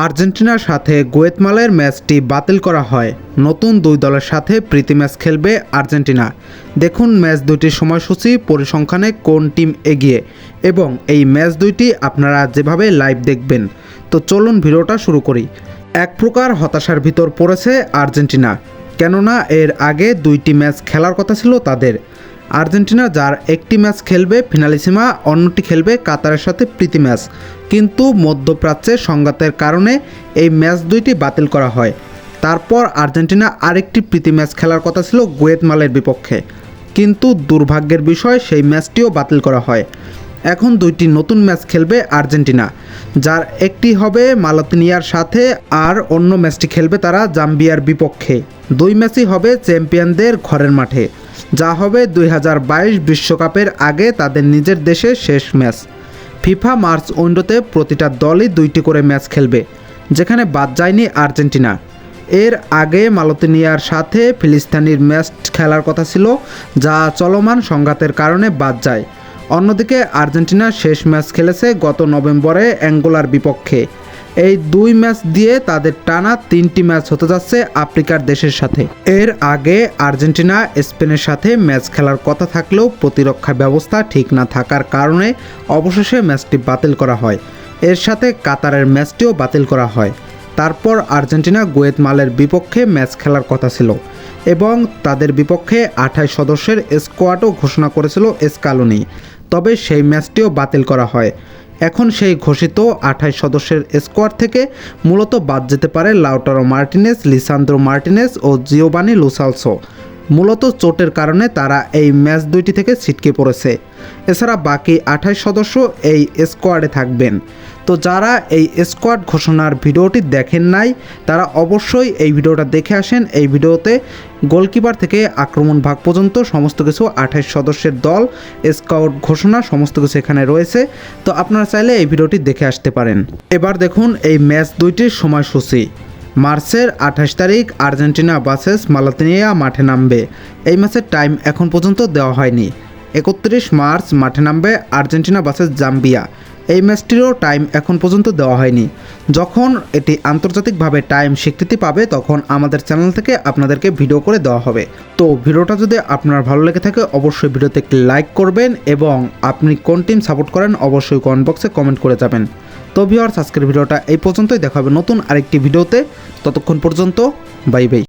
আর্জেন্টিনার সাথে গুয়াতেমালার ম্যাচটি বাতিল করা হয়। নতুন দুই দলের সাথে প্রীতি ম্যাচ খেলবে আর্জেন্টিনা। দেখুন ম্যাচ দুইটির সময়সূচি, পরিসংখ্যানে কোন টিম এগিয়ে এবং এই ম্যাচ দুইটি আপনারা যেভাবে লাইভ দেখবেন। তো চলুন ভিডিওটা শুরু করি। এক প্রকার হতাশার ভিতর পড়েছে আর্জেন্টিনা, কেননা এর আগে দুইটি ম্যাচ খেলার কথা ছিল তাদের। আর্জেন্টিনা যার একটি ম্যাচ খেলবে ফিনালিসিমা, অন্যটি খেলবে কাতারের সাথে প্রীতি ম্যাচ, কিন্তু মধ্যপ্রাচ্যের সংঘাতের কারণে এই ম্যাচ দুইটি বাতিল করা হয়। তারপর আর্জেন্টিনা আরেকটি প্রীতি ম্যাচ খেলার কথা ছিল গুয়াতেমালার বিপক্ষে, কিন্তু দুর্ভাগ্যের বিষয় সেই ম্যাচটিও বাতিল করা হয়। এখন দুইটি নতুন ম্যাচ খেলবে আর্জেন্টিনা, যার একটি হবে মালতিনিয়ার সাথে আর অন্য ম্যাচটি খেলবে তারা জাম্বিয়ার বিপক্ষে। দুই ম্যাচই হবে চ্যাম্পিয়নদের ঘরের মাঠে, যা হবে 2022 বিশ্বকাপের আগে তাদের নিজের দেশে শেষ ম্যাচ। ফিফা মার্চ উইন্ডোতে প্রতিটা দলই দুইটি করে ম্যাচ খেলবে, যেখানে বাদ যায়নি আর্জেন্টিনা। এর আগে মালতিনিয়ার সাথে ফিলিস্তিনির ম্যাচ খেলার কথা ছিল, যা চলমান সংঘাতের কারণে বাদ যায়। অন্যদিকে আর্জেন্টিনা শেষ ম্যাচ খেলেছে গত নভেম্বরে অ্যাঙ্গোলার বিপক্ষে। এই দুই ম্যাচ দিয়ে তাদের টানা 3টি ম্যাচ হতে যাচ্ছে আফ্রিকার দেশের সাথে। এর আগে আর্জেন্টিনা স্পেনের সাথে ম্যাচ খেলার কথা থাকলেও প্রতিরক্ষা ব্যবস্থা ঠিক না থাকার কারণে অবশেষে ম্যাচটি বাতিল করা হয়। এর সাথে কাতারের ম্যাচটিও বাতিল করা হয়। তারপর আর্জেন্টিনা গুয়াতেমালার বিপক্ষে ম্যাচ খেলার কথা ছিল এবং তাদের বিপক্ষে 28 সদস্যের স্কোয়াডও ঘোষণা করেছিল স্কালোনি, তবে সেই ম্যাচটিও বাতিল করা হয়। এখন সেই ঘোষিত 28 সদস্যের স্কোয়াড থেকে মূলত বাদ যেতে পারে লাউটারো মার্টিনেজ, লিসান্দ্রো মার্টিনেজ ও জিওভানি লো সেলসো। মূলত চোটের কারণে তারা এই ম্যাচ দুইটি থেকে ছিটকে পড়েছে। এছাড়া বাকি 28 সদস্য এই স্কোয়াডে থাকবেন। তো যারা এই স্কোয়াড ঘোষণার ভিডিওটি দেখেন নাই, তারা অবশ্যই এই ভিডিওটা দেখে আসেন। এই ভিডিওতে গোলকিপার থেকে আক্রমণ ভাগ পর্যন্ত সমস্ত কিছু 28 সদস্যের দল, স্কোয়াড ঘোষণা সমস্ত কিছু এখানে রয়েছে। তো আপনারা চাইলে এই ভিডিওটি দেখে আসতে পারেন। এবার দেখুন এই ম্যাচ দুইটির সময়সূচি। মার্চের 28 তারিখ আর্জেন্টিনা ভার্সেস মালতিনিয়া মাঠে নামবে। এই ম্যাচের টাইম এখন পর্যন্ত দেওয়া হয়নি। 31 মার্চ মাঠে নামবে আর্জেন্টিনা ভার্সেস জাম্বিয়া। এই ম্যাচটিরও টাইম এখন পর্যন্ত দেওয়া হয়নি। যখন এটি আন্তর্জাতিকভাবে টাইম স্বীকৃতি পাবে তখন আমাদের চ্যানেল থেকে আপনাদেরকে ভিডিও করে দেওয়া হবে। তো ভিডিওটা যদি আপনার ভালো লেগে থাকে অবশ্যই ভিডিওতে একটি লাইক করবেন এবং আপনি কোন টিম সাপোর্ট করেন অবশ্যই কমেন্ট বক্সে কমেন্ট করে যাবেন। তো ভিউয়ার্স, আজকের ভিডিওটা এই পর্যন্তই। দেখা হবে নতুন আরেকটি ভিডিওতে। ততক্ষণ পর্যন্ত বাই বাই।